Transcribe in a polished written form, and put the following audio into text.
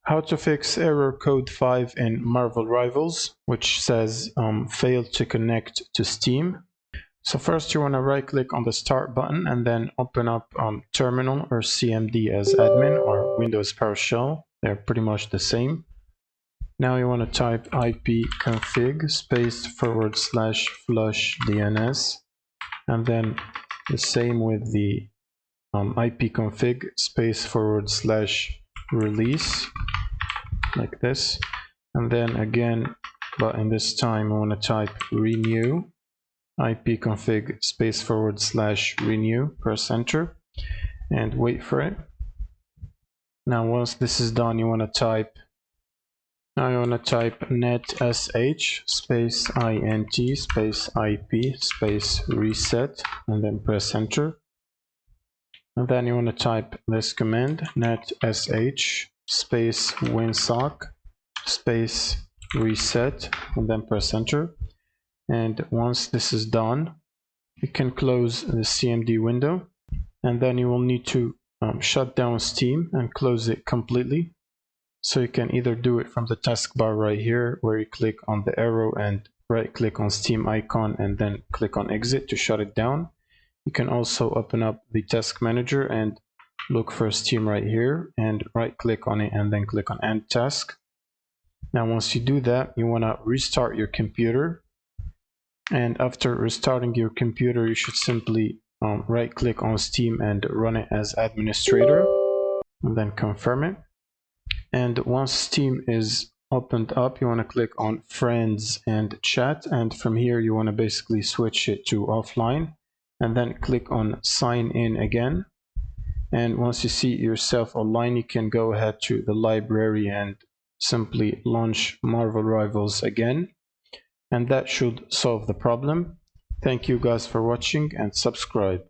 How to fix error code 5 in Marvel Rivals, which says failed to connect to Steam. So first you want to right click on the start button and then open up terminal or CMD as admin or Windows PowerShell. They're pretty much the same. Now you want to type ipconfig space /flush DNS, and then the same with the ipconfig space /release, like this, and then again, but in this time I want to type renew ipconfig space /renew, press enter and wait for it. Now once this is done, you want to type netsh space int space ip space reset and then press enter. And then you want to type this command netsh space winsock space reset and then press enter. And once this is done, you can close the CMD window, and then you will need to shut down Steam and close it completely. So you can either do it from the taskbar right here, where you click on the arrow and right click on Steam icon and then click on exit to shut it down. You can also open up the task manager and look for Steam right here and right click on it and then click on end task. Now once you do that, you want to restart your computer, and after restarting your computer you should simply right click on Steam and run it as administrator and then confirm it. And once Steam is opened up, you want to click on friends and chat, and from here you want to basically switch it to offline and then click on sign in again. And once you see yourself online, you can go ahead to the library and simply launch Marvel Rivals again, and that should solve the problem. Thank you guys for watching and subscribe.